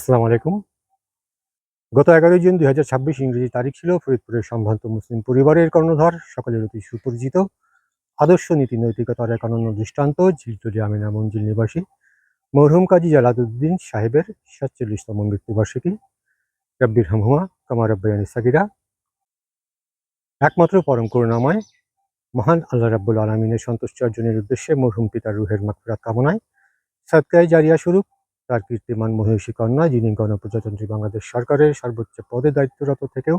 আসসালামু আলাইকুম। গত ১১ জুন ২০২৬ ইংরেজি তারিখ ছিল ফরিদপুরের সম্ভ্রান্ত মুসলিম পরিবারের কর্ণধার, সকলের অতি সুপরিচিত, আদর্শ নীতি নৈতিকতার এক অনন্য দৃষ্টান্ত ঝিলতলী আমিনা মঞ্জিল নিবাসী মরহুম কাজী জালালউদ্দিন সাহেবের ৪৭তম মৃত্যুবার্ষিকী। রাব্বির হামহুমা কামা রাব্বায়ানি সাগীরা। একমাত্র পরম করুণাময় মহান আল্লাহ রাব্বুল আলামিনের সন্তুষ্টি অর্জনের উদ্দেশ্যে মরহুম পিতার রুহের মাগফিরাত কামনায় সাদকায়ে জারিয়া স্বরূপ তার কীর্তিমান মহিষী কন্যা, যিনি গণপ্রজাতন্ত্রী বাংলাদেশ সরকারের সর্বোচ্চ পদে দায়িত্বরত থেকেও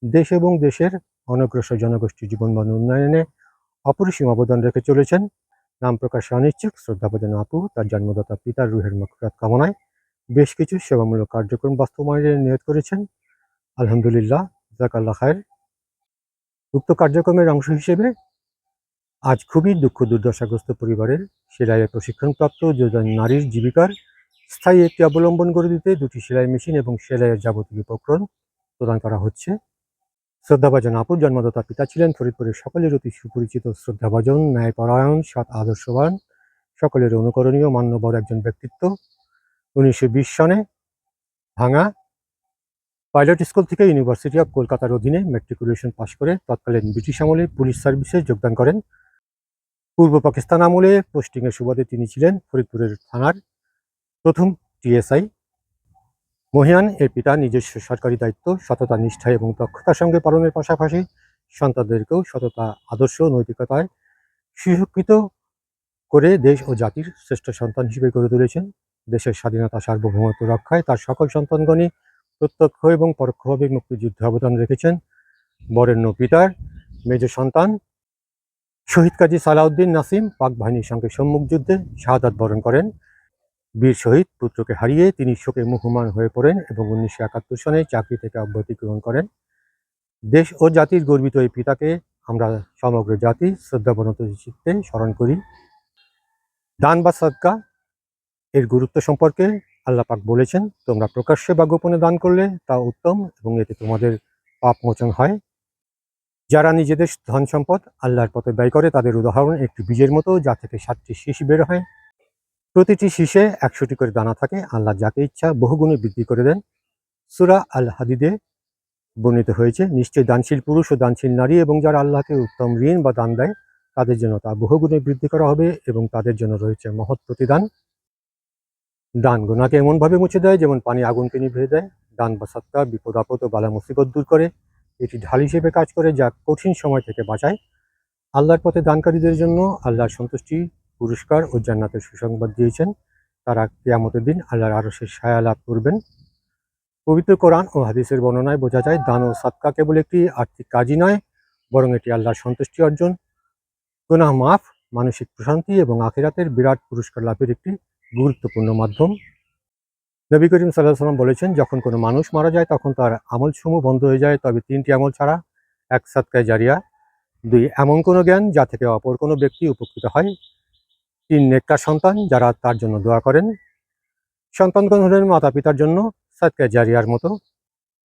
দেশ এবং দেশের অনগ্রসর জনগোষ্ঠীর জীবনমান উন্নয়নে অপরিসীম অবদান রেখে চলেছেন, নাম প্রকাশে অনিচ্ছুক শ্রদ্ধাভাজন আপু তার জন্মদাতা পিতার রুহের মাগফিরাত কামনায় বেশ কিছু সেবামূলক কার্যক্রম বাস্তবায়নের নিয়ত করেছেন। আলহামদুলিল্লাহ, জাযাকাল্লাহ খায়ের। উক্ত কার্যক্রমের অংশ হিসেবে আজ খুবই দুঃখ দুর্দশাগ্রস্ত পরিবারের সেলাইয়ের প্রশিক্ষণপ্রাপ্ত দুজন নারীর জীবিকার স্থায়ী একটি অবলম্বন গড়ে দিতে ২টি সেলাই মেশিন এবং সেলাইয়ের যাবতীয় উপকরণ প্রদান করা হচ্ছে। শ্রদ্ধাভাজন আপুর জন্মদাতা পিতা ছিলেন ফরিদপুরের সকলের অতি সুপরিচিত, শ্রদ্ধাভাজন, ন্যায়পরায়ণ, সৎ, আদর্শবান, সকলের অনুকরণীয় মান্যবর একজন ব্যক্তিত্ব। ১৯২০ সনে ভাঙা পাইলট স্কুল থেকে ইউনিভার্সিটি অব কলকাতার অধীনে ম্যাট্রিকুলেশন পাশ করে তৎকালীন ব্রিটিশ আমলে পুলিশ সার্ভিসে যোগদান করেন। পূর্ব পাকিস্তান আমলে পোস্টিংয়ের সুবাদে তিনি ছিলেন ফরিদপুরের থানার প্রথম টিএসআই। মহিয়ান এর পিতা নিজস্ব সরকারি দায়িত্ব সততা, নিষ্ঠা এবং দক্ষতার সঙ্গে পালনের পাশাপাশি সন্তানদেরকেও সততা, আদর্শ, নৈতিকতায় সুশিক্ষিত করে দেশ ও জাতির শ্রেষ্ঠ সন্তান হিসেবে গড়ে তুলেছেন। দেশের স্বাধীনতা, সার্বভৌমত্ব রক্ষায় তার সকল সন্তানগণই প্রত্যক্ষ এবং পরোক্ষভাবে মুক্তিযুদ্ধে অবদান রেখেছেন। বরেণ্য পিতার মেজ সন্তান শহীদ কাজী সালাউদ্দিন নাসিম পাক বাহিনীর সঙ্গে সম্মুখ যুদ্ধে শাহাদাত বরণ করেন। বীর শহীদ পুত্রকে হারিয়ে তিনি শোকে মুহ্যমান হয়ে পড়েন এবং ১৯৭১ সনে চাকরি থেকে অব্যাহতি গ্রহণ করেন। দেশ ও জাতির গর্বিত এই পিতাকে আমরা সমগ্র জাতি শ্রদ্ধাবনত চিত্তে স্মরণ করি। দান বা সাদকা এর গুরুত্ব সম্পর্কে আল্লাহ পাক বলেছেন, তোমরা প্রকাশ্যে বা গোপনে দান করলে তা উত্তম এবং এতে তোমাদের পাপ মোচন হয়। যারা নিজেদের ধন সম্পদ আল্লাহর পথে ব্যয় করে তাদের উদাহরণ একটি বীজের মতো, যা থেকে ৭টি শীষ বের হয়। প্রতিটি শীষে ১০০টি করে দানা থাকে। আল্লাহ যাকে ইচ্ছা বহুগুণে বৃদ্ধি করে দেন। সূরা আল হাদিদে বর্ণিত হয়েছে, নিশ্চয়ই দানশীল পুরুষ ও দানশীল নারী এবং যারা আল্লাহকে উত্তম ঋণ বা দান দেয় তাদের জন্য তা বহুগুণে বৃদ্ধি করা হবে এবং তাদের জন্য রয়েছে মহৎ প্রতিদান। দান গুনাহকে এমনভাবে মুছে দেয় যেমন পানি আগুনকে নিভিয়ে দেয়। দান বা সাদকা বিপদ আপদ ও বালা মুসিবত দূর করে। এটি ঢাল হিসেবে কাজ করে যা কঠিন সময় থেকে বাঁচায়। আল্লাহর পথে দানকারীদের জন্য আল্লাহর সন্তুষ্টি, পুরস্কার ও জান্নাতের সুসংবাদ দিয়েছেন। তারা কিয়ামতের দিন আল্লাহর আরশের ছায়া লাভ করবেন। পবিত্র কোরআন ও হাদিসের বর্ণনায় বোঝা যায়, দান ও সাদকা কেবল একটি আর্থিক কাজই নয়, বরং এটি আল্লাহর সন্তুষ্টি অর্জন, গুনাহ মাফ, মানসিক প্রশান্তি এবং আখিরাতের বিরাট পুরস্কার লাভের একটি গুরুত্বপূর্ণ মাধ্যম। নবী করিম সাল্লাল্লাহু আলাইহি ওয়াসাল্লাম বলেছেন, যখন কোনো মানুষ মারা যায় তখন তার আমলসমূহ বন্ধ হয়ে যায়, তবে ৩টি আমল ছাড়া: ১ সাদকায়ে জারিয়া, ২ এমন কোনো জ্ঞান যা থেকে অপর কোনো ব্যক্তি উপকৃত হয়, ৩ নেককার সন্তান যারা তার জন্য দোয়া করেন। সন্তানগণ হলেন মাতা পিতার জন্য সাদকায়ে জারিয়ার মতো।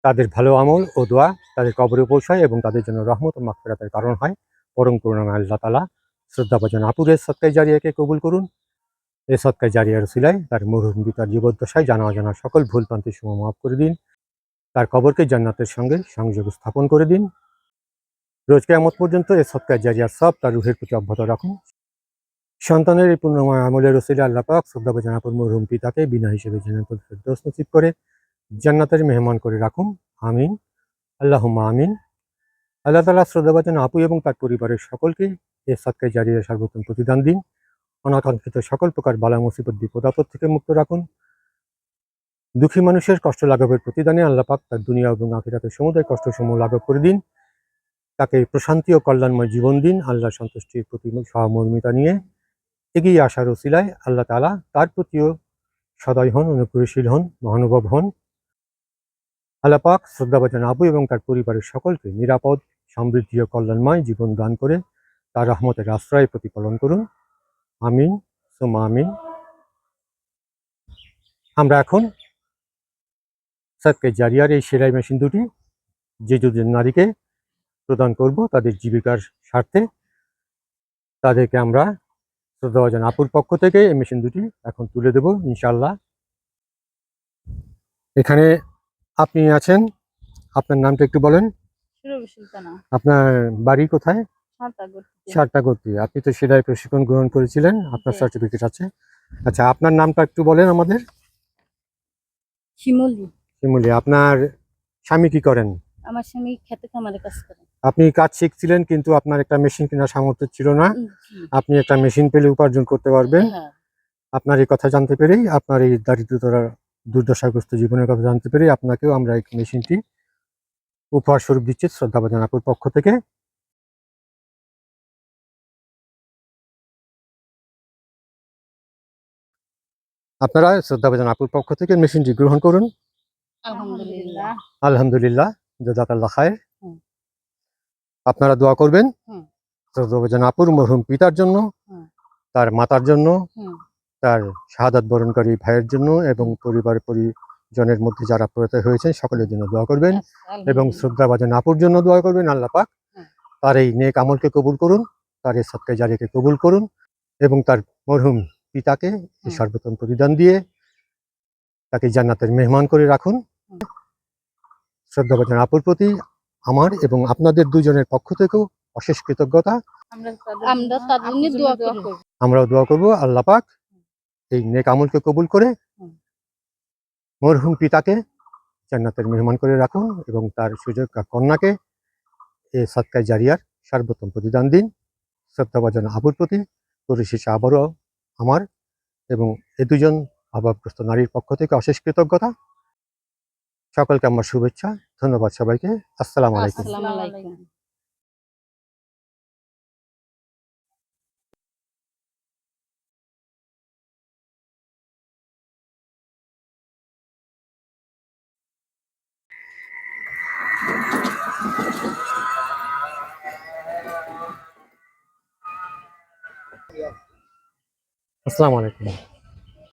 তাদের ভালো আমল ও দোয়া তাদের কবরে পৌঁছায় এবং তাদের জন্য রহমত ও মাগফিরাতের কারণ হয়। পরম করুণাময় আল্লাহ তাআলা শ্রদ্ধাভাজন আপুরের সাদকায়ে জারিয়াকে কবুল করুন। এই সাদকায়ে জারিয়ার উসিলায় তার মরহুম পিতার জীবদ্দশায় জানা অজানা সকল ভুল-ভ্রান্তি সমূহ মাফ করে দিন। তার কবরকে জান্নাতের সঙ্গে সংযোগ স্থাপন করে দিন। রোজ কিয়ামত পর্যন্ত এই সাদকায়ে জারিয়ার সওয়াব তার রুহের প্রতি অব্যাহত রাখুন। সন্তানের এই পুণ্যময় আমলের উসিলায় আল্লাহ পাক শ্রদ্ধাভাজন আপুর মরহুম পিতাকে বিনা হিসেবে জান্নাতুল ফেরদৌস নসিব করে জান্নাতের মেহমান করে রাখুন। আমিন, আল্লাহুম্মা আমিন। আল্লাহ তাআলা শ্রদ্ধাভাজন আপু এবং তার পরিবারের সকলকে এই সাদকায়ে জারিয়ার সর্বোত্তম প্রতিদান দিন। অনাকাঙ্ক্ষিত সকল প্রকার বালা মুসিবত বিপদ আপদ থেকে মুক্ত রাখুন। দুঃখী মানুষের কষ্ট লাঘবের প্রতিদানে আল্লাহ পাক তার দুনিয়া এবং আখিরাতের সমুদয় কষ্টসমূহ লাঘব করে দিন। তাকে প্রশান্তি ও কল্যাণময় জীবন দিন। আল্লাহর সন্তুষ্টির প্রতি সহমর্মিতা নিয়ে এগিয়ে আসার উসিলায় আল্লাহ তাআলা তার প্রতিও সদয় হন, অনুগ্রহশীল হন, মহানুভব হন। আল্লাহ পাক শ্রদ্ধাভাজন আপু এবং তার পরিবারের সকলকে নিরাপদ, সমৃদ্ধি ও কল্যাণময় জীবন দান করে তার রহমতের আশ্রয় প্রতিপালন করুন। আমিন, সুম্মা আমিন। আমরা এখন সাদকায়ে জারিয়ার এই সেলাই মেশিন দুটি যে দুজন নারীকে প্রদান করব তাদের জীবিকার স্বার্থে, তাদেরকে আমরা শ্রদ্ধাভাজন আপুর পক্ষ থেকে এই মেশিন দুটি এখন তুলে দেব ইনশাআল্লাহ। এখানে আপনি আছেন, আপনার নামটা একটু বলেন। সুরভি সুলতানা, আপনার বাড়ি কোথায়? সাঁতারগড়। সারটাগতি। আপনি তো সেলাই প্রশিক্ষণ গ্রহণ করেছিলেন, আপনার জি। সার্টিফিকেট আছে। আচ্ছা, আপনার নামটা একটু বলেন আমাদের। শিমুলি। শিমুলি। আপনার স্বামী কি করেন? আমার স্বামী খেতে খামারে কাজ করে। আপনি কাজ শিখছিলেন কিন্তু আপনার একটা মেশিন কেনার সামর্থ্য ছিল না। জি। আপনি একটা মেশিন পেলে উপার্জন করতে পারবেন। হ্যাঁ। আপনার এই কথা জানতে পেরেই, আপনার এই দারিদ্রতা দুর্দশাগ্রস্ত জীবনের কথা জানতে পেরেই আপনাকেও আমরা এই মেশিনটি উপহার স্বরূপ দিচ্ছি শ্রদ্ধাভাজন আপুর পক্ষ থেকে। আপনারা শ্রদ্ধাভাজন আপুর পক্ষ থেকে মেশিনটি গ্রহণ করুন। আলহামদুলিল্লাহ। আলহামদুলিল্লাহ, জাযাকাল্লাহ খায়ের। হুম। আপনারা দোয়া করবেন হুম। শ্রদ্ধাভাজন আপুর মরহুম পিতার জন্য, হুম। তার মাতার জন্য, হুম। তার শাহাদাত বরণকারী ভাইয়ের জন্য এবং পরিবার পরিজনের মধ্যে যারা প্রয়াত হয়েছেন সকলের জন্য দোয়া করবেন এবং শ্রদ্ধাভাজন আপুর জন্য দোয়া করবেন। আল্লাহ পাক হুম। তার এই নেক আমলকে কবুল করুন, তার এই সদকায়ে জারিয়াকে কবুল করুন এবং তার মরহুম পিতাকে এই সর্বোত্তম প্রতিদান দিয়ে তাকে জান্নাতের মেহমান করে রাখুন। শ্রদ্ধাভাজন আপুর প্রতি আমার এবং আপনাদের দুজনের পক্ষ থেকেও অশেষ কৃতজ্ঞতা। আমরা তার জন্য দোয়া করি। আমরাও দোয়া করব আল্লাহ পাক এই নেক আমলকে কবুল করে মরহুম পিতাকে জান্নাতের মেহমান করে রাখুন এবং তার সুযোগ্য কন্যাকে এই সদকায়ে জারিয়ার সর্বোত্তম প্রতিদান দিন। শ্রদ্ধাভাজন আপুর প্রতি পরিশেষে আবারও আমার এবং এ দুজন অভাবগ্রস্ত নারীর পক্ষ থেকে অশেষ কৃতজ্ঞতা। সকলকে আমার শুভেচ্ছা। ধন্যবাদ সবাইকে। আসসালামু আলাইকুম। আসসালামু আলাইকুম। আসসালামু আলাইকুম।